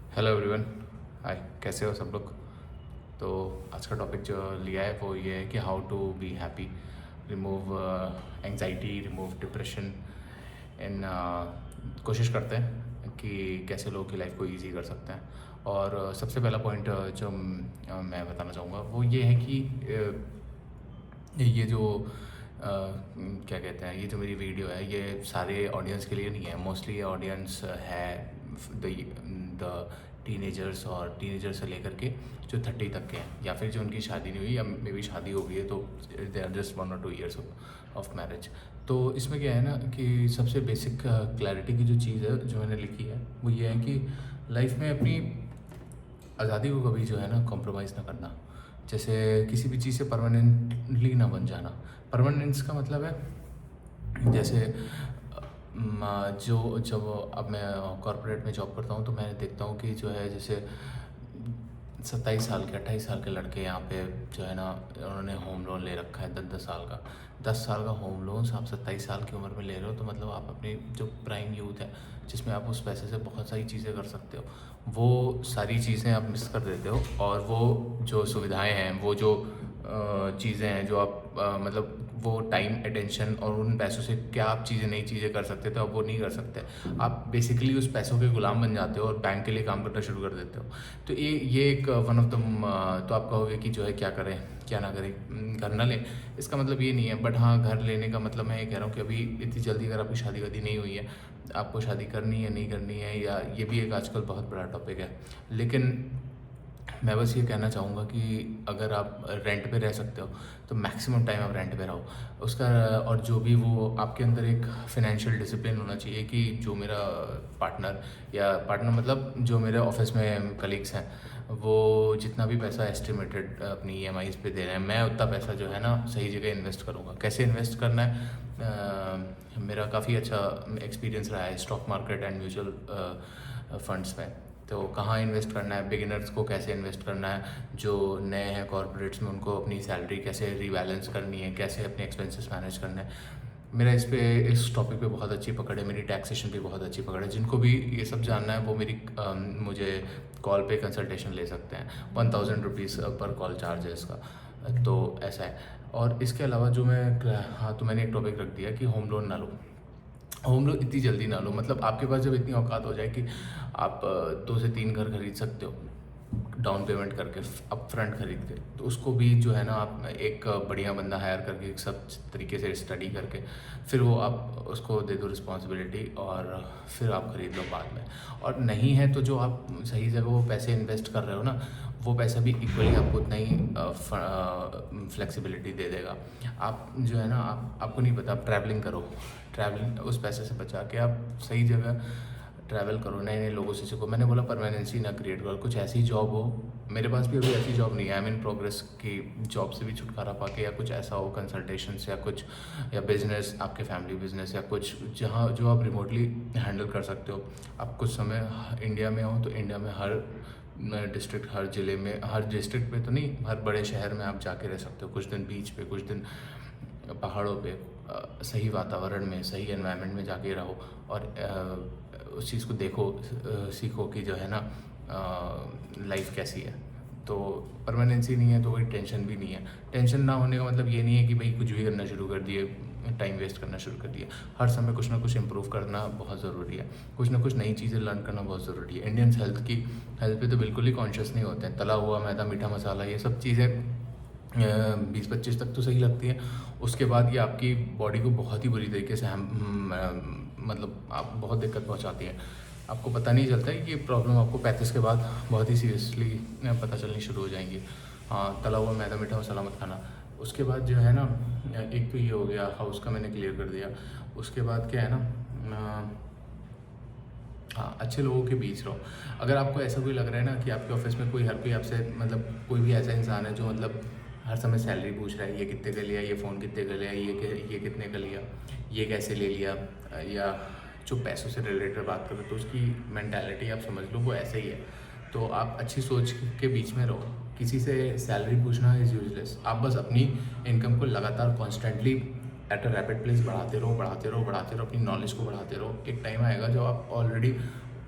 Hello everyone. हाय, कैसे हो सब लोग। तो आज का टॉपिक जो लिया है वो ये है कि how to be happy, remove anxiety, remove depression इन। कोशिश करते हैं कि कैसे लोगों की लाइफ को इजी कर सकते हैं। और सबसे पहला पॉइंट जो मैं बताना चाहूँगा वो ये है कि ये जो क्या कहते हैं, ये जो मेरी वीडियो है ये सारे ऑडियंस के लिए नहीं है। मोस्टली ये ऑडियंस है द टीनेजर्स, और टीनेजर से लेकर के जो 30 तक के हैं, या फिर जो उनकी शादी नहीं हुई या मे बी शादी हो गई है तो they are just 1 or 2 years of marriage. तो इसमें क्या है ना कि सबसे बेसिक क्लैरिटी की जो चीज़ है जो मैंने लिखी है वो ये है कि लाइफ में अपनी आज़ादी को कभी जो है ना कॉम्प्रोमाइज़ ना करना। जैसे किसी भी चीज़ से परमानेंटली ना बन जाना। परमानेंस का मतलब है जैसे जो जब अब मैं कॉर्पोरेट में जॉब करता हूँ तो मैं देखता हूँ कि जो है जैसे 27 साल के 28 साल के लड़के यहाँ पे जो है ना उन्होंने होम लोन ले रखा है 10-10 साल का। 10 साल का होम लोन आप 27 साल की उम्र में ले रहे हो, तो मतलब आप अपनी जो प्राइम यूथ है जिसमें आप उस पैसे से बहुत सारी चीज़ें कर सकते हो, वो सारी चीज़ें आप मिस कर देते हो। और वो जो सुविधाएं हैं, वो जो चीज़ें हैं जो आप मतलब वो टाइम, अटेंशन और उन पैसों से क्या आप चीज़ें नई चीज़ें कर सकते थे, अब वो नहीं कर सकते। आप बेसिकली उस पैसों के गुलाम बन जाते हो और बैंक के लिए काम करना शुरू कर देते हो। तो ये एक वन ऑफ द, तो आप कहोगे कि जो है क्या करें क्या ना करें, घर ना लें, इसका मतलब ये नहीं है। बट हाँ, घर लेने का मतलब मैं ये कह रहा हूँ कि अभी इतनी जल्दी अगर आपकी शादी वादी नहीं हुई है, आपको शादी करनी है नहीं करनी है, या ये भी एक आजकल बहुत बड़ा टॉपिक है। लेकिन मैं बस ये कहना चाहूँगा कि अगर आप रेंट पे रह सकते हो तो मैक्सिमम टाइम आप रेंट पे रहो उसका। और जो भी वो आपके अंदर एक फाइनेंशियल डिसिप्लिन होना चाहिए कि जो मेरा पार्टनर, या पार्टनर मतलब जो मेरे ऑफिस में कलीग्स हैं, वो जितना भी पैसा एस्टिमेटेड अपनी EMIs पे दे रहे हैं, मैं उतना पैसा जो है ना सही जगह इन्वेस्ट करूँगा। कैसे इन्वेस्ट करना है, मेरा काफ़ी अच्छा एक्सपीरियंस रहा है stock market and mutual funds में। तो कहाँ इन्वेस्ट करना है, बिगिनर्स को कैसे इन्वेस्ट करना है, जो नए हैं कॉर्पोरेट्स में उनको अपनी सैलरी कैसे रीबैलेंस करनी है, कैसे अपने एक्सपेंसेस मैनेज करने हैं। मेरा इस टॉपिक पे बहुत अच्छी पकड़ है, मेरी टैक्सेशन पे बहुत अच्छी पकड़ है। जिनको भी ये सब जानना है वो मुझे कॉल पे कंसल्टेशन ले सकते हैं। 1000 रुपीज़ पर कॉल चार्ज है इसका। तो ऐसा है। और इसके अलावा जो मैं, हाँ, तो मैंने एक टॉपिक रख दिया कि होम लोन ना लो। होम लोन इतनी जल्दी ना लो, मतलब आपके पास जब इतनी औकात हो जाए कि आप 2 से 3 घर खरीद सकते हो डाउन पेमेंट करके, अप फ्रंट खरीद के, तो उसको भी जो है ना आप एक बढ़िया बंदा हायर करके सब तरीके से स्टडी करके फिर वो आप उसको दे दो रिस्पॉन्सिबिलिटी, और फिर आप खरीद लो बाद में। और नहीं है तो जो आप सही जगह वो पैसे इन्वेस्ट कर रहे हो ना, वो पैसा भी इक्वली आपको उतना ही फ्लेक्सिबिलिटी दे देगा। आप जो है ना, आपको नहीं पता, आप ट्रैवलिंग करो, ट्रैवलिंग उस पैसे से बचा के आप सही जगह ट्रैवल करो, नए नए लोगों से सीखो। मैंने बोला परमानेंसी ना क्रिएट करो, कुछ ऐसी जॉब हो, मेरे पास भी अभी ऐसी जॉब नहीं है, आई एम इन प्रोग्रेस की जॉब से भी छुटकारा पाके, या कुछ ऐसा हो कंसल्टेशन से, या कुछ, या बिजनेस, आपके फैमिली बिजनेस, या कुछ जहाँ जो आप रिमोटली हैंडल कर सकते हो। आप कुछ समय इंडिया में हो तो इंडिया में हर डिस्ट्रिक्ट, हर ज़िले में, हर डिस्ट्रिक्ट में तो नहीं, हर बड़े शहर में आप जाके रह सकते हो। कुछ दिन बीच पे, कुछ दिन पहाड़ों पे, सही वातावरण में, सही एनवायरनमेंट में जाके रहो, और उस चीज़ को देखो, सीखो कि जो है ना लाइफ कैसी है। तो परमानेंसी नहीं है तो कोई टेंशन भी नहीं है। टेंशन ना होने का मतलब ये नहीं है कि भाई कुछ भी करना शुरू कर दिए, टाइम वेस्ट करना शुरू कर दिया। हर समय कुछ ना कुछ इम्प्रूव करना बहुत ज़रूरी है, कुछ ना कुछ नई चीज़ें लर्न करना बहुत ज़रूरी है। इंडियंस हेल्थ पे तो बिल्कुल ही कॉन्शियस नहीं होते हैं। तला हुआ मैदा, मीठा मसाला, ये सब चीज़ें 20-25 तक तो सही लगती है। उसके बाद ये आपकी बॉडी को बहुत ही बुरी तरीके से मतलब आप बहुत दिक्कत पहुंचाती है। आपको पता नहीं चलता है कि ये प्रॉब्लम आपको 35 के बाद बहुत ही सीरियसली पता चलनी शुरू हो जाएंगी। हाँ, तला हुआ मैदा, मीठा मसाला मत खाना। उसके बाद जो है ना, एक तो ये हो गया, हाउस का मैंने क्लियर कर दिया। उसके बाद क्या है ना, हाँ, अच्छे लोगों के बीच रहो। अगर आपको ऐसा कोई लग रहा है ना कि आपके ऑफिस में हर कोई आपसे, मतलब कोई भी ऐसा इंसान है जो मतलब हर समय सैलरी पूछ रहा है, ये कितने का लिया, ये फ़ोन कितने का लिया, ये कितने का लिया, ये कैसे ले लिया, या जो पैसों से रिलेटेड बात करो, तो उसकी मैंटेलिटी आप समझ लो वो ऐसे ही है। तो आप अच्छी सोच के बीच में रहो। किसी से सैलरी पूछना इज़ यूजलेस। आप बस अपनी इनकम को लगातार constantly at a rapid place बढ़ाते रहो, बढ़ाते रहो, बढ़ाते रहो, अपनी नॉलेज को बढ़ाते रहो। एक टाइम आएगा जब आप ऑलरेडी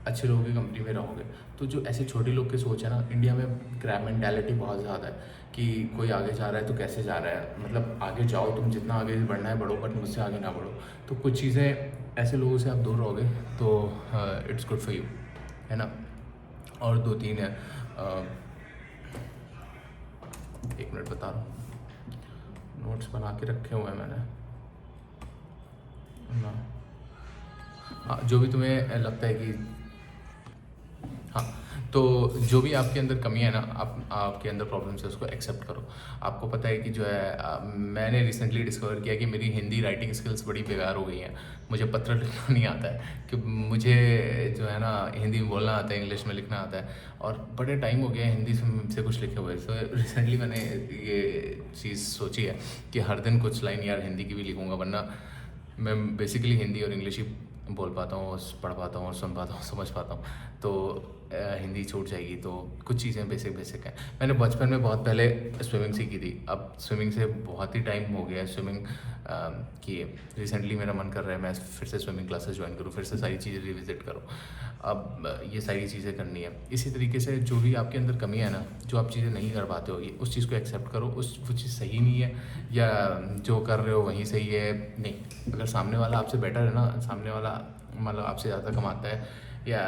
अच्छे लोगों की कंपनी में रहोगे। तो जो ऐसे छोटे लोग की सोच है ना, इंडिया में क्रैब मेंटालिटी बहुत ज़्यादा है कि कोई आगे जा रहा है तो कैसे जा रहा है, मतलब आगे जाओ, तुम जितना आगे बढ़ना है बढ़ो, बट मुझसे आगे ना बढ़ो। तो कुछ चीज़ें ऐसे लोगों से आप दूर रहोगे तो इट्स गुड फॉर यू, है ना। और दो तीन है, एक मिनट बता रहा हूँ, नोट्स बना के रखे हुए हैं मैंने ना। हाँ, जो भी तुम्हें लगता है कि हाँ, तो जो भी आपके अंदर कमी है ना, आपके अंदर प्रॉब्लम्स है, उसको एक्सेप्ट करो। आपको पता है कि जो है मैंने रिसेंटली डिस्कवर किया कि मेरी हिंदी राइटिंग स्किल्स बड़ी बेकार हो गई हैं। मुझे पत्र लिखना नहीं आता है, कि मुझे जो है ना हिंदी में बोलना आता है, इंग्लिश में लिखना आता है, और बड़े टाइम हो गया है हिंदी से कुछ लिखे हुए। तो रिसेंटली मैंने ये चीज़ सोची है कि हर दिन कुछ लाइन यार हिंदी की भी लिखूँगा, वरना मैं बेसिकली हिंदी और इंग्लिश ही बोल पाता हूँ और पढ़ पाता हूँ और सुन पाता हूँ, समझ पाता हूँ। तो हिंदी छूट जाएगी। तो कुछ चीज़ें बेसिक बेसिक हैं। मैंने बचपन में बहुत पहले स्विमिंग सीखी थी, अब स्विमिंग से बहुत ही टाइम हो गया है स्विमिंग किए। रिसेंटली मेरा मन कर रहा है मैं फिर से स्विमिंग क्लासेस ज्वाइन करूँ, फिर से सारी चीज़ें रिविज़िट करूँ। अब ये सारी चीज़ें करनी है। इसी तरीके से जो भी आपके अंदर कमी है ना, जो आप चीज़ें नहीं कर पाते हो, ये उस चीज़ को एक्सेप्ट करो। वो चीज़ सही नहीं है, या जो कर रहे हो वहीं सही है, नहीं। अगर सामने वाला आपसे बेटर है ना, सामने वाला मतलब आपसे ज़्यादा कमाता है, या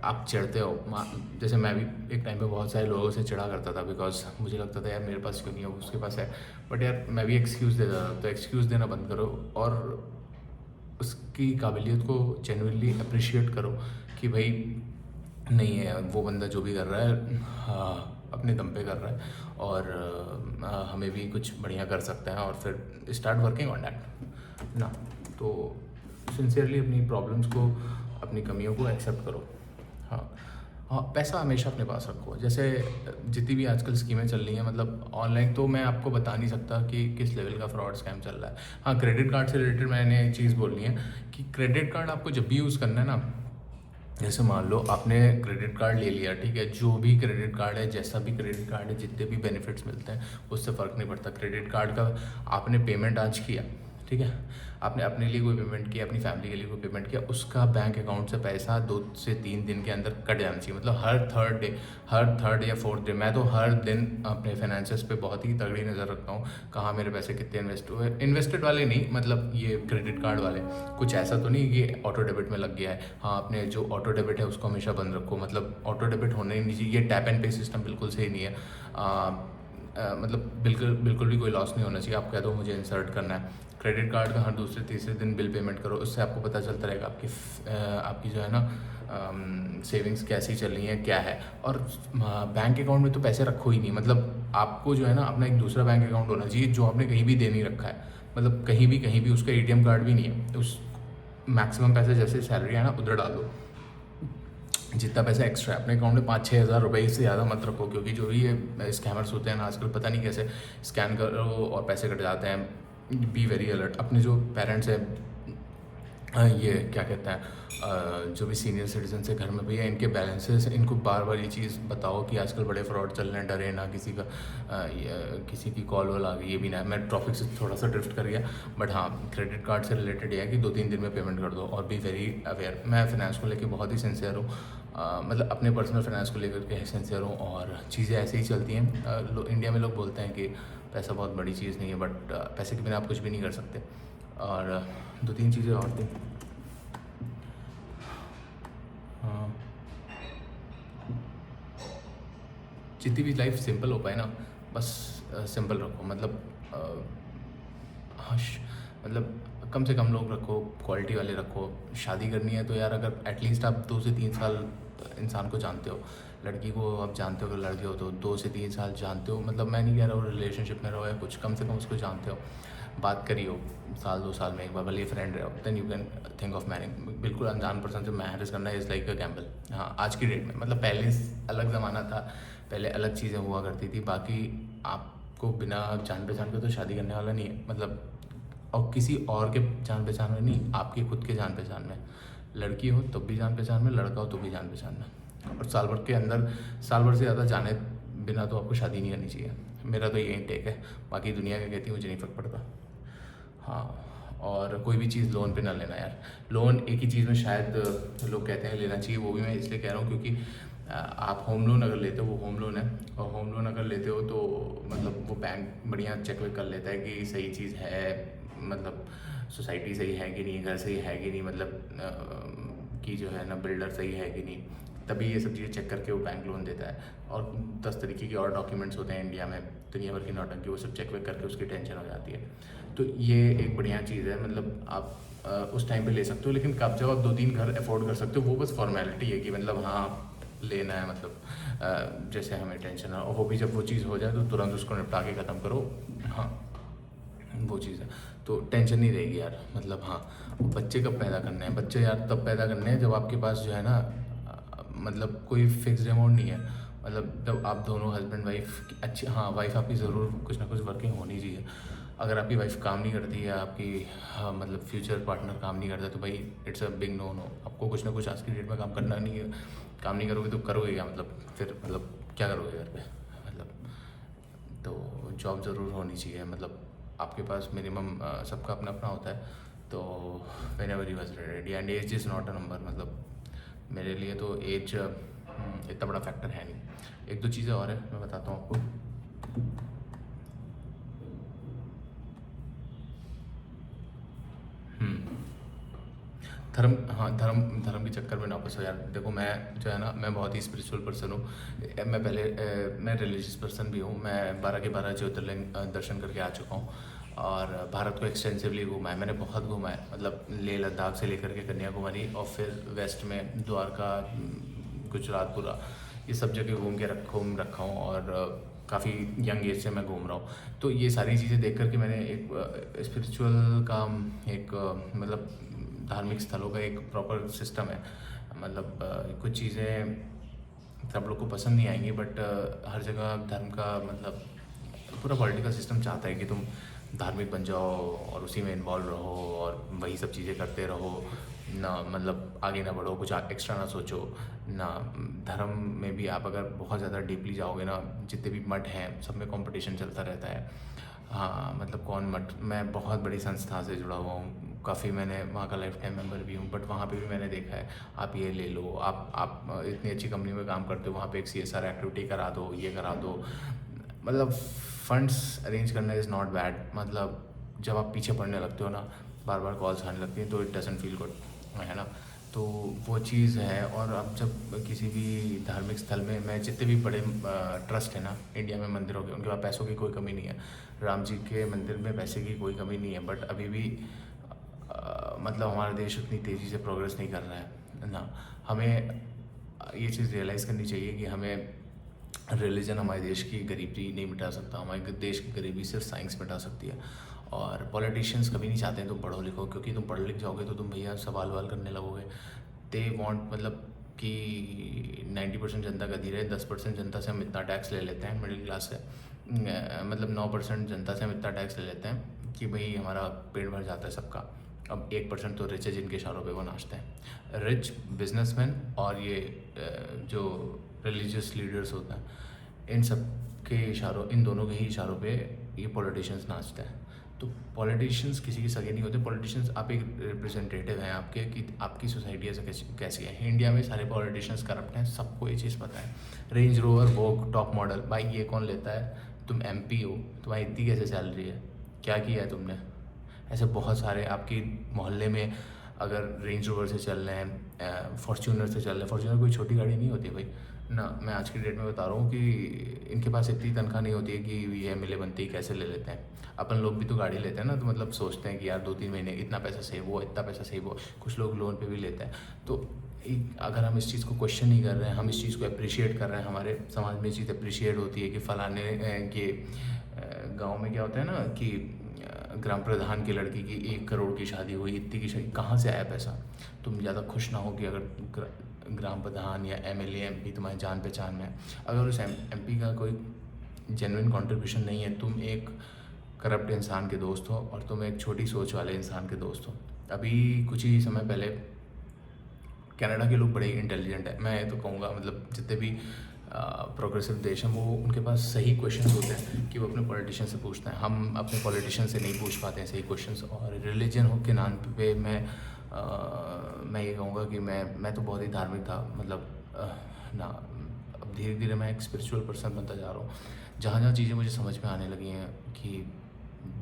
आप चिढ़ते हो, जैसे मैं भी एक टाइम पे बहुत सारे लोगों से चिढ़ा करता था, बिकॉज मुझे लगता था यार मेरे पास क्यों नहीं है, उसके पास है। बट यार मैं भी एक्सक्यूज़ देता था, तो एक्सक्यूज़ देना बंद करो और उसकी काबिलियत को जेन्युइनली अप्रिशिएट करो कि भाई नहीं है, वो बंदा जो भी कर रहा है अपने दम पे कर रहा है, और हमें भी कुछ बढ़िया कर सकता है, और फिर स्टार्ट वर्किंग ऑन दैट ना। तो सिंसियरली अपनी प्रॉब्लम्स को, अपनी कमियों को एक्सेप्ट करो। हाँ हाँ, पैसा हमेशा अपने पास रखो। जैसे जितनी भी आजकल स्कीमें चल रही हैं, मतलब ऑनलाइन, तो मैं आपको बता नहीं सकता कि किस लेवल का फ्रॉड स्कैम चल रहा है। हाँ, क्रेडिट कार्ड से रिलेटेड मैंने एक चीज़ बोलनी है कि क्रेडिट कार्ड आपको जब भी यूज़ करना है ना, जैसे मान लो आपने क्रेडिट कार्ड ले लिया, ठीक है, जो भी क्रेडिट कार्ड है, जैसा भी क्रेडिट कार्ड है, जितने भी बेनिफिट्स मिलते हैं उससे फ़र्क नहीं पड़ता। क्रेडिट कार्ड का आपने पेमेंट आज किया, ठीक है, आपने अपने लिए कोई पेमेंट किया, अपनी फैमिली के लिए कोई पेमेंट किया, उसका बैंक अकाउंट से पैसा 2 से 3 दिन के अंदर कट जाना चाहिए। मतलब हर थर्ड या फोर्थ डे। मैं तो हर दिन अपने फाइनेंसेस पे बहुत ही तगड़ी नज़र रखता हूँ, कहाँ मेरे पैसे कितने इन्वेस्ट हुए। इन्वेस्टेड वाले नहीं, मतलब ये क्रेडिट कार्ड वाले। कुछ ऐसा तो नहीं कि ऑटो डेबिट में लग गया है। हाँ, आपने जो ऑटो डेबिट है उसको हमेशा बंद रखो, मतलब ऑटो डेबिट होने ही नहीं चाहिए। ये टैप एंड पे सिस्टम बिल्कुल सही नहीं है। मतलब बिल्कुल भी कोई लॉस नहीं होना चाहिए। आप कह दो मुझे इंसर्ट करना है, क्रेडिट कार्ड का हर दूसरे तीसरे दिन बिल पेमेंट करो, उससे आपको पता चलता रहेगा आपकी जो है ना सेविंग्स कैसी चल रही हैं, क्या है। और बैंक अकाउंट में तो पैसे रखो ही नहीं, मतलब आपको जो है ना अपना एक दूसरा बैंक अकाउंट होना चाहिए जो आपने कहीं भी दे नहीं रखा है, मतलब कहीं भी उसका एटीएम कार्ड भी नहीं है। उस मैक्सिमम पैसे जैसे सैलरी है ना उधर डाल दो, जितना पैसा एक्स्ट्रा है अपने अकाउंट में 5-6 हज़ार रुपये से ज़्यादा मत रखो, क्योंकि जो भी ये स्कैमर्स होते हैं ना आजकल, पता नहीं कैसे स्कैन करो और पैसे कट जाते हैं। Be very alert. अपने जो पेरेंट्स हैं, ये क्या कहते हैं, जो भी सीनियर सिटीजन है घर में, भैया इनके बैलेंसेस, इनको बार बार ये चीज़ बताओ कि आजकल बड़े फ्रॉड चल रहे हैं, डरे ना किसी का किसी की कॉल वॉल आ गई, ये भी ना। मैं टॉपिक से थोड़ा सा ड्रिफ्ट कर गया, बट हाँ, क्रेडिट कार्ड से रिलेटेड ये है कि 2-3 दिन में पेमेंट कर दो, और बी वेरी अवेयर। मैं फाइनेंस को लेकर बहुत ही सिंसियर हूँ, मतलब अपने पर्सनल फाइनेंस को लेकर के सिंसियर हूँ, और चीज़ें ऐसे ही चलती हैं। इंडिया में लोग बोलते हैं कि पैसा बहुत बड़ी चीज़ नहीं है, बट पैसे के बिना आप कुछ भी नहीं कर सकते। और 2-3 चीज़ें और थी। हाँ, जितनी भी लाइफ सिंपल हो पाए ना, बस सिंपल रखो। मतलब हश मतलब कम से कम लोग रखो, क्वालिटी वाले रखो। शादी करनी है तो यार अगर एटलीस्ट आप 2 से 3 साल इंसान को जानते हो, लड़की को आप जानते हो, अगर लड़के हो तो 2 से 3 साल जानते हो। मतलब मैं नहीं कह रहा हूँ रिलेशनशिप में रहो या कुछ, कम से कम उसको जानते हो, बात करी हो 1-2 साल में एक बार, भले फ्रेंड रहो, then you can think of marrying. बिल्कुल अनजान पर्सन से मैरिज करना इज़ लाइक अ गैम्बल। हाँ, आज की डेट में, मतलब पहले अलग ज़माना था, पहले अलग चीज़ें हुआ करती थी। बाकी आपको बिना जान पहचान के तो शादी करने वाला नहीं है, मतलब और किसी और के जान पहचान में नहीं, आपके खुद के जान पहचान में। लड़की हो तब भी जान पहचान में, लड़का हो तो भी जान पहचान में। और साल भर के अंदर, साल भर से ज़्यादा जाने बिना तो आपको शादी नहीं करनी चाहिए। मेरा तो यही टेक है, बाकी दुनिया क्या कहती है मुझे नहीं फ़र्क पड़ता। हाँ, और कोई भी चीज़ लोन पे ना लेना यार। लोन एक ही चीज़ में शायद लोग कहते हैं लेना चाहिए, वो भी मैं इसलिए कह रहा हूँ क्योंकि आप होम लोन अगर लेते हो वो होम लोन है, और होम लोन अगर लेते हो तो मतलब वो बैंक बढ़िया चेक वेक कर लेता है कि सही चीज़ है, मतलब सोसाइटी सही है कि नहीं, घर सही है कि नहीं, मतलब कि जो है ना बिल्डर सही है कि नहीं, तभी ये सब चीज़ें चेक करके वो बैंक लोन देता है। और 10 तरीके के और डॉक्यूमेंट्स होते हैं इंडिया में, दुनिया भर की नौटंकी, वो सब चेक वेक करके उसकी टेंशन हो जाती है। तो ये एक बढ़िया चीज़ है, मतलब आप उस टाइम पे ले सकते हो, लेकिन कब जब आप 2-3 घर अफोर्ड कर सकते हो वो बस फॉर्मेलिटी है कि मतलब हाँ लेना है, मतलब जैसे हमें टेंशन है, और वो भी जब वो चीज़ हो जाए तो तुरंत उसको निपटा के ख़त्म करो। हाँ वो चीज़ है, तो टेंशन नहीं रहेगी यार। मतलब हाँ, बच्चे कब पैदा करने हैं, बच्चे यार तब पैदा करने हैं जब आपके पास जो है ना मतलब कोई फिक्स्ड अमाउंट नहीं है, मतलब जब आप दोनों हस्बैंड वाइफ अच्छी, हाँ वाइफ आपकी ज़रूर कुछ ना कुछ वर्किंग होनी चाहिए। अगर आपकी वाइफ काम नहीं करती है, आपकी हाँ मतलब फ्यूचर पार्टनर काम नहीं करता, तो भाई it's a big no no. आपको कुछ ना कुछ आज की डेट में काम करना नहीं है, काम नहीं करोगे तो करोगे क्या, मतलब फिर मतलब क्या करोगे घर पे, मतलब तो जॉब ज़रूर होनी चाहिए। मतलब आपके पास मिनिमम सबका अपना अपना होता है, तो whenever you was ready, and age is not a number. मतलब मेरे लिए तो एज इतना बड़ा फैक्टर है नहीं। एक दो चीज़ें और है मैं बताता हूँ आपको। धर्म, हाँ धर्म, धर्म के चक्कर में ना फंसो यार। देखो मैं जो है ना, मैं बहुत ही स्पिरिचुअल पर्सन हूँ। मैं पहले मैं रिलीजियस पर्सन भी हूँ। मैं 12 के 12 ज्योतिर्लिंग दर्शन करके आ चुका हूँ, और भारत को एक्सटेंसिवली घूमा है मैंने, बहुत घूमा है। मतलब लेह लद्दाख से लेकर के कन्याकुमारी, और फिर वेस्ट में द्वारका, गुजरात पूरा, ये सब जगह घूम रखा हूँ, और काफ़ी यंग एज से मैं घूम रहा हूँ। तो ये सारी चीज़ें देख करके मैंने एक स्पिरिचुअल का एक मतलब धार्मिक स्थलों का एक प्रॉपर सिस्टम है। मतलब कुछ चीज़ें सब लोग को पसंद नहीं आएंगी, बट हर जगह धर्म का मतलब पूरा पॉलिटिकल सिस्टम चाहता है कि तुम धार्मिक बन जाओ और उसी में इन्वॉल्व रहो और वही सब चीज़ें करते रहो ना, मतलब आगे ना बढ़ो, कुछ एक्स्ट्रा ना सोचो ना। धर्म में भी आप अगर बहुत ज़्यादा डीपली जाओगे ना, जितने भी मठ हैं सब में कंपटीशन चलता रहता है। हाँ मतलब कौन मठ, मैं बहुत बड़ी संस्था से जुड़ा हुआ हूँ, काफ़ी मैंने वहाँ का लाइफ टाइम मेंबर भी हूँ, बट वहाँ पे भी मैंने देखा है आप ये ले लो, आप इतनी अच्छी कंपनी में काम करते हो, वहाँ पे एक CSR एक्टिविटी करा दो, ये करा दो। मतलब फंड्स अरेंज करना इज़ नॉट बैड। मतलब जब आप पीछे पड़ने लगते हो ना, बार बार कॉल्स आने लगती हैं, तो इट डजंट फील गुड, है ना। तो वो चीज़ है। और अब जब किसी भी धार्मिक स्थल में, मैं जितने भी बड़े ट्रस्ट है ना इंडिया में मंदिरों के, उनके पास पैसों की कोई कमी नहीं है। राम जी के मंदिर में पैसे की कोई कमी नहीं है, बट अभी भी मतलब हमारा देश उतनी तेज़ी से प्रोग्रेस नहीं कर रहा है ना। हमें ये चीज़ रियलाइज़ करनी चाहिए कि हमें रिलीजन हमारे देश की गरीबी नहीं मिटा सकता, हमारे देश की गरीबी सिर्फ साइंस मिटा सकती है। और पॉलिटिशियंस कभी नहीं चाहते हैं तुम पढ़ो लिखो, क्योंकि तुम पढ़ लिख जाओगे तो तुम भैया सवाल वाल करने लगोगे। दे वांट मतलब कि 90% जनता गधी रहे, 10% जनता से हम इतना टैक्स ले लेते हैं मिडिल क्लास से, मतलब 9% जनता से हम इतना टैक्स ले लेते हैं कि भाई हमारा पेट भर जाता है सबका। अब 1% तो रिच है जिनके इशारों पे वो नाचते हैं, रिच बिजनेसमैन और ये जो रिलीजियस लीडर्स होते हैं, इन सब के इशारों, इन दोनों के ही इशारों पे ये पॉलिटिशियंस नाचते हैं। तो पॉलिटिशियंस किसी के सगे नहीं होते। पॉलिटिशियंस आप एक रिप्रेजेंटेटिव हैं आपके, कि आपकी सोसाइटी ऐसा कैसी है। इंडिया में सारे पॉलिटिशियंस करप्ट हैं, सबको ये चीज़ पता है। रेंज रोवर, वोग, टॉप मॉडल, भाई ये कौन लेता है? तुम MP हो, तुम्हारी इतनी कैसे सैलरी है, क्या किया है तुमने? ऐसे बहुत सारे आपके मोहल्ले में अगर रेंज रोवर से चल रहे हैं, फॉर्च्यूनर से चल रहे हैं। फॉर्च्यूनर कोई छोटी गाड़ी नहीं होती भाई ना। मैं आज की डेट में बता रहा हूँ कि इनके पास इतनी तनख्वाह नहीं होती है कि ये मिले बनती कैसे ले लेते हैं। अपन लोग भी तो गाड़ी लेते हैं ना, तो मतलब सोचते हैं कि यार 2-3 महीने इतना पैसा सेव हो, इतना पैसा सेव हो। कुछ लोग लोन पे भी लेते हैं। तो अगर हम इस चीज़ को क्वेश्चन नहीं कर रहे हैं, हम इस चीज़ को अप्रिशिएट कर रहे हैं, हमारे समाज में ये चीज़ अप्रिशिएट होती है कि फ़लाने के गाँव में क्या होता है ना कि ग्राम प्रधान की लड़की की 1 करोड़ की शादी हुई, इतनी की शादी, कहाँ से आया पैसा? तुम ज़्यादा खुश ना हो कि अगर ग्राम प्रधान या MLA MP तुम्हारे जान पहचान में है, अगर उस MP का कोई जेन्युइन कंट्रीब्यूशन नहीं है, तुम एक करप्ट इंसान के दोस्त हो और तुम एक छोटी सोच वाले इंसान के दोस्त हो। अभी कुछ ही समय पहले कनाडा के लोग बड़े इंटेलिजेंट हैं, मैं तो कहूँगा, मतलब जितने भी प्रोग्रेसिव देश हैं वो उनके पास सही क्वेश्चंस होते हैं कि वो अपने पॉलिटिशियन से पूछते हैं। हम अपने पॉलिटिशियन से नहीं पूछ पाते हैं सही क्वेश्चंस। और रिलीजन हो के नाम पे मैं ये कहूँगा कि मैं तो बहुत ही धार्मिक था, मतलब ना अब धीरे धीरे मैं एक स्पिरिचुअल पर्सन बनता जा रहा हूँ। जहाँ जहाँ चीज़ें मुझे समझ में आने लगी हैं कि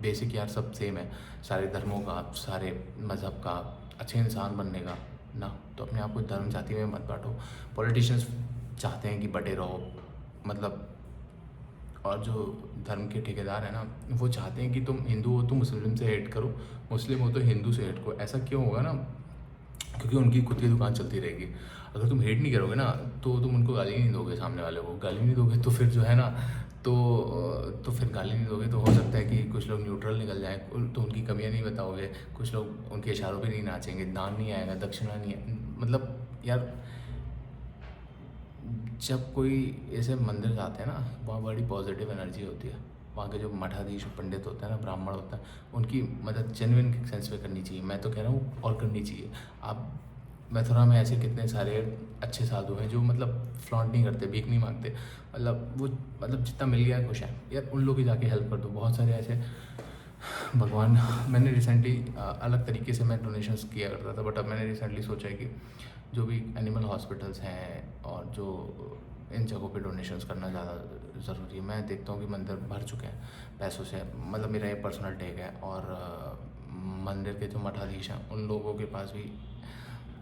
बेसिक यार सब सेम है, सारे धर्मों का, सारे मज़हब का, अच्छे इंसान बनने का ना। तो अपने आप को धर्म जाति में मत बांटो। पॉलिटिशियंस चाहते हैं कि बटे रहो, मतलब, और जो धर्म के ठेकेदार हैं ना वो चाहते हैं कि तुम हिंदू हो तो मुस्लिम से हेट करो, मुस्लिम हो तो हिंदू से हेट करो। ऐसा क्यों होगा ना, क्योंकि उनकी खुद की दुकान चलती रहेगी। अगर तुम हेट नहीं करोगे ना तो तुम उनको गाली नहीं दोगे, सामने वाले को गाली नहीं दोगे तो फिर जो है ना तो फिर गाली नहीं दोगे तो हो सकता है कि कुछ लोग न्यूट्रल निकल जाएँ, तो उनकी कमियां नहीं बताओगे। कुछ लोग उनके इशारों पे नहीं नाचेंगे, दान नहीं आएगा, दक्षिणा नहीं है, मतलब यार जब कोई ऐसे मंदिर जाते हैं ना वहाँ बड़ी पॉजिटिव एनर्जी होती है। वहाँ के जो मठाधीश पंडित होते हैं ना, ब्राह्मण होता है, उनकी मदद जेन्युइन सेंस में करनी चाहिए। मैं तो कह रहा हूँ और करनी चाहिए। आप मथुरा में ऐसे कितने सारे अच्छे साधु हैं जो मतलब फ्लॉन्ट नहीं करते, भीख नहीं मांगते, मतलब वो मतलब जितना मिल गया खुश है यार, उन लोग की जाके हेल्प कर दो। बहुत सारे ऐसे भगवान, मैंने रिसेंटली अलग तरीके से मैं डोनेशंस किया करता था, बट अब मैंने रिसेंटली सोचा है कि जो भी एनिमल हॉस्पिटल्स हैं और जो इन जगहों पे डोनेशंस करना ज़्यादा ज़रूरी है। मैं देखता हूँ कि मंदिर भर चुके हैं पैसों से, मतलब मेरा ये पर्सनल टेक है। और मंदिर के जो मठाधीश हैं उन लोगों के पास भी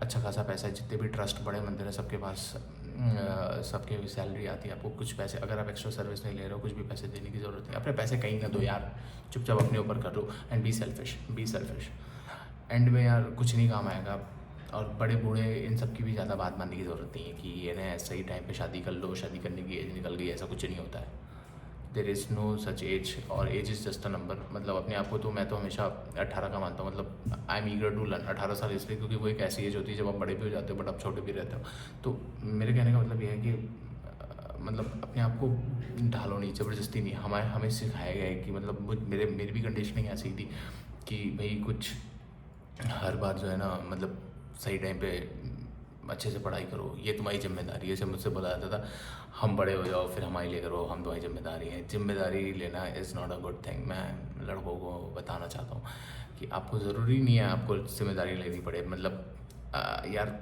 अच्छा खासा पैसा है। जितने भी ट्रस्ट बड़े मंदिर हैं सबके पास सबके भी सैलरी आती है। आपको कुछ पैसे, अगर आप एक्स्ट्रा सर्विस नहीं ले रहे हो, कुछ भी पैसे देने की ज़रूरत नहीं। अपने पैसे कहीं ना दो यार, चुपचाप अपने ऊपर कर लो एंड बी सेल्फिश। एंड में यार कुछ नहीं काम आएगा। और बड़े बूढ़े इन सब की भी ज़्यादा बात मानने की ज़रूरत नहीं है कि ये ना सही टाइम पे शादी कर लो, शादी करने की एज निकल गई, ऐसा कुछ नहीं होता है। There is no such age, और age is just a number. मतलब अपने आप को तो मैं तो हमेशा 18 का मानता हूँ। मतलब I am eager to learn. 18 साल इसलिए क्योंकि वो एक ऐसी एज होती है जब आप बड़े भी हो जाते हो बट आप छोटे भी रहते हो। तो मेरे कहने का मतलब ये है कि मतलब अपने आप को ढालो नहीं, ज़बरदस्ती नहीं। हमें सिखाया गया है कि मतलब मेरी भी कंडीशनिंग ऐसी थी कि भाई कुछ हर बार जो है ना मतलब सही टाइम पे अच्छे से पढ़ाई करो, ये तुम्हारी जिम्मेदारी है। जैसे मुझसे बोला जाता था हम बड़े हो जाओ फिर हमारे लिए करो, हम तुम्हारी जिम्मेदारी है। जिम्मेदारी लेना is not a good thing. मैं लड़कों को बताना चाहता हूँ कि आपको ज़रूरी नहीं है आपको जिम्मेदारी लेनी पड़े। मतलब यार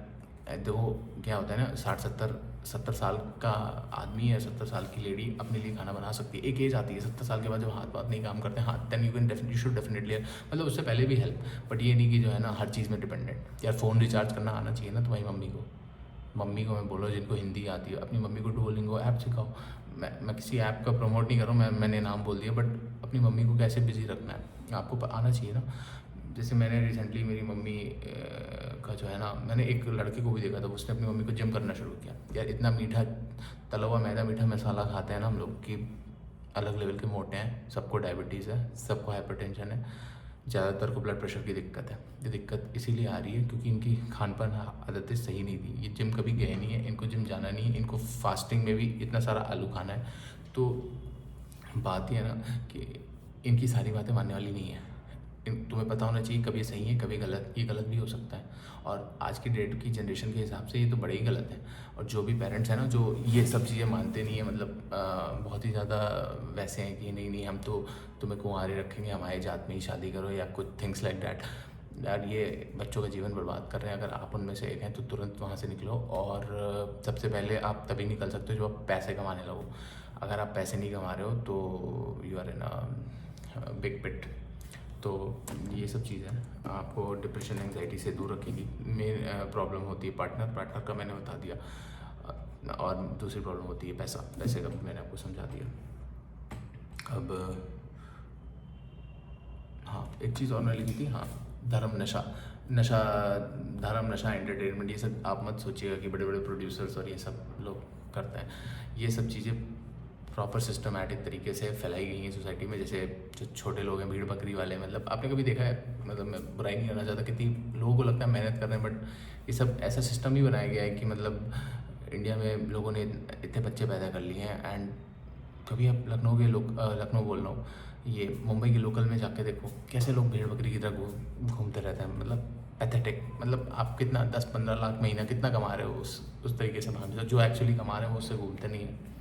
देखो क्या होता है ना, 60-70 साल का आदमी या 70 साल की लेडी अपने लिए खाना बना सकती है। एक एज आती है 70 साल के बाद जब हाथ नहीं काम करते, हाथ देन यू शुड डेफिनेटली, मतलब उससे पहले भी हेल्प। बट ये नहीं कि जो है ना हर चीज़ में डिपेंडेंट। यार फ़ोन रिचार्ज करना आना चाहिए ना तुम्हारी मम्मी को मैं बोलो जिनको हिंदी आती है, अपनी मम्मी को डुओलिंगो ऐप सिखाओ। मैं किसी ऐप का प्रमोट नहीं कर रहा हूँ, मैंने नाम बोल दिया, बट अपनी मम्मी को कैसे बिजी रखना है आपको आना चाहिए ना। जैसे मैंने रिसेंटली मेरी मम्मी का जो है ना, मैंने एक लड़के को भी देखा था, उसने अपनी मम्मी को जिम करना शुरू किया। यार इतना मीठा तला हुआ मैदा, मीठा मसाला खाते हैं ना हम लोग कि अलग लेवल के मोटे हैं। सबको डायबिटीज़ है, सबको हाइपरटेंशन है, ज़्यादातर को ब्लड प्रेशर की दिक्कत है। ये दिक्कत इसीलिए आ रही है क्योंकि इनकी खान पान आदतें सही नहीं थी। ये जिम कभी गए नहीं है, इनको जिम जाना नहीं है, इनको फास्टिंग में भी इतना सारा आलू खाना है। तो बात ये है ना कि इनकी सारी बातें मानने वाली नहीं है। तुम्हें पता होना चाहिए कभी सही है कभी गलत, ये गलत भी हो सकता है। और आज की डेट की जनरेशन के हिसाब से ये तो बड़े ही गलत है। और जो भी पेरेंट्स हैं ना जो ये सब चीज़ें मानते नहीं है, मतलब बहुत ही ज़्यादा वैसे हैं कि नहीं हम तो तुम्हें कुंवारे रखेंगे, हमारी जात में ही शादी करो या कुछ थिंग्स लाइक डैट। यार ये बच्चों का जीवन बर्बाद कर रहे हैं। अगर आप उनमें से एक हैं तो तुरंत वहाँ से निकलो। और सबसे पहले आप तभी निकल सकते हो जब आप पैसे कमाने लगो। अगर आप पैसे नहीं कमा रहे हो तो you are in a big pit. तो ये सब चीज़ें आपको डिप्रेशन एंग्जाइटी से दूर रखेंगी। मेन प्रॉब्लम होती है पार्टनर का मैंने बता दिया। और दूसरी प्रॉब्लम होती है पैसे का मैंने आपको समझा दिया। अब हाँ एक चीज़ और मैंने लिखी थी, हाँ धर्म नशा एंटरटेनमेंट, ये सब आप मत सोचिएगा कि बड़े बड़े प्रोड्यूसर्स और ये सब लोग करते हैं। ये सब चीज़ें प्रॉपर सिस्टमैटिक तरीके से फैलाई गई हैं सोसाइटी में। जैसे जो छोटे लोग हैं भीड़ बकरी वाले, मतलब आपने कभी देखा है, मतलब मैं बुराई नहीं करना चाहता, कितनी लोगों को लगता है मेहनत कर रहे हैं, बट ये सब ऐसा सिस्टम ही बनाया गया है कि मतलब इंडिया में लोगों ने इतने बच्चे पैदा कर लिए हैं। एंड कभी आप लखनऊ बोल रहा हूँ, ये मुंबई के लोकल में जाके देखो कैसे लोग भेड़ बकरी की तरह घूमते रहते हैं। मतलब पैथेटिक। मतलब आप कितना 10-15 लाख महीना कितना कमा रहे हो उस तरीके से भाग, जो एक्चुअली कमा रहे हैं वो उससे घूमते नहीं हैं।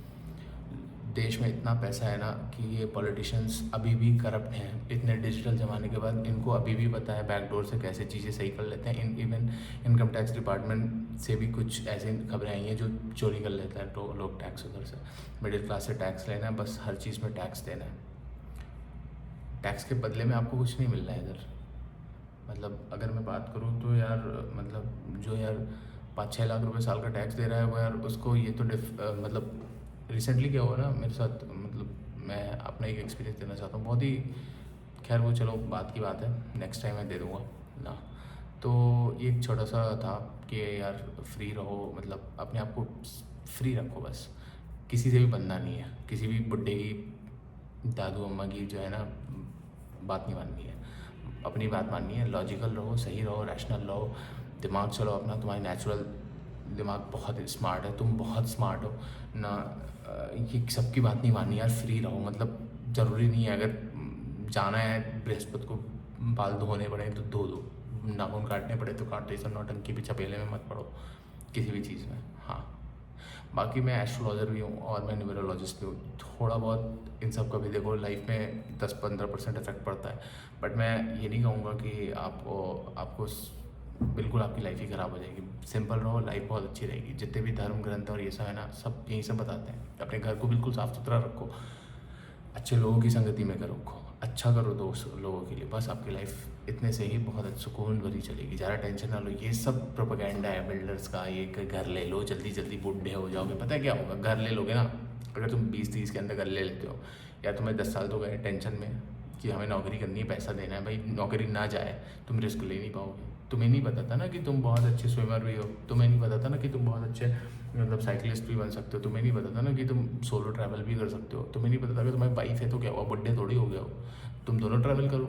देश में इतना पैसा है ना कि ये पॉलिटिशियंस अभी भी करप्ट हैं, इतने डिजिटल ज़माने के बाद इनको अभी भी पता है बैकडोर से कैसे चीज़ें सही कर लेते हैं। इवन इनकम टैक्स डिपार्टमेंट से भी कुछ ऐसी खबरें आई हैं जो चोरी कर लेते हैं तो लोग टैक्स उधर से। मिडिल क्लास से टैक्स लेना है, बस हर चीज़ में टैक्स देना है, टैक्स के बदले में आपको कुछ नहीं मिल रहा है इधर। मतलब अगर मैं बात करूँ तो यार, मतलब जो यार 5-6 लाख रुपए साल का टैक्स दे रहा है वो यार उसको ये तो मतलब रिसेंटली क्या हुआ ना मेरे साथ, मतलब मैं अपना एक एक्सपीरियंस देना चाहता हूँ बहुत ही। खैर वो चलो बात की बात है, नेक्स्ट टाइम मैं दे दूँगा ना। तो एक छोटा सा था कि यार फ्री रहो, मतलब अपने आप को फ्री रखो बस, किसी से भी बंधना नहीं है, किसी भी बुड्ढे की, दादू अम्मा की जो है ना बात नहीं माननी है, अपनी बात माननी है। लॉजिकल रहो, सही रहो, रैशनल रहो, दिमाग चलो अपना, तुम्हारी नेचुरल दिमाग बहुत स्मार्ट है, तुम बहुत स्मार्ट हो ना। ये सबकी बात नहीं माननी यार, फ्री रहो। मतलब ज़रूरी नहीं है, अगर जाना है बृहस्पति को बाल धोने पड़े तो धो दो, नाखून काटने पड़े तो काटो, ये सब नौटंकी भी चपेले में मत पड़ो किसी भी चीज़ में। हाँ, बाकी मैं एस्ट्रोलॉजर भी हूँ और मैं न्यूमरोलॉजिस्ट भी हूँ। थोड़ा बहुत इन सब का भी देखो लाइफ में 10-15% इफेक्ट पड़ता है, बट मैं ये नहीं कहूँगा कि आपको बिल्कुल आपकी लाइफ ही ख़राब हो जाएगी। सिंपल रहो, लाइफ बहुत अच्छी रहेगी। जितने भी धर्म ग्रंथ और ये सब है ना, सब यही सब बताते हैं। अपने घर को बिल्कुल साफ़ सुथरा रखो, अच्छे लोगों की संगति में करो, अच्छा करो दोस्त लोगों के लिए, बस आपकी लाइफ इतने से ही बहुत सुकून भरी चलेगी। ज़्यादा टेंशन ना लो। ये सब प्रोपेगेंडा है बिल्डर्स का, ये घर ले लो, जल्दी जल्दी बूढ़े हो जाओगे। पता है क्या होगा, घर ले लोगे ना, अगर तुम 20-30 के अंदर घर ले लेते हो, या तुम्हें 10 साल तो गए टेंशन में कि हमें नौकरी करनी है, पैसा देना है, भाई नौकरी ना जाए तुम रिस्क ले नहीं पाओगे। तुम्हें नहीं पता था ना कि तुम बहुत अच्छे स्विमर भी हो, तुम्हें नहीं पता था ना कि तुम बहुत अच्छे मतलब साइकिलिस्ट भी बन सकते हो, तुम्हें नहीं पता था ना कि तुम सोलो ट्रैवल भी कर सकते हो, तुम्हें नहीं पता था कि तुम्हारी वाइफ है तो क्या हुआ, बुड्ढे थोड़ी हो गया हो। तुम दोनों ट्रैवल करो,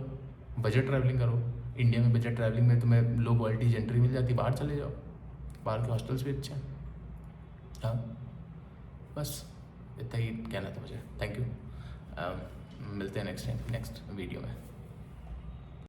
बजट ट्रैवलिंग करो। इंडिया में बजट ट्रैवलिंग में तुम्हें लो क्वालिटी एंट्री मिल जाती, बाहर चले जाओ, बाहर के हॉस्टल्स भी अच्छे हैं। हाँ, बस इतना ही कहना था मुझे। Thank you. मिलते हैं नेक्स्ट टाइम नेक्स्ट वीडियो में।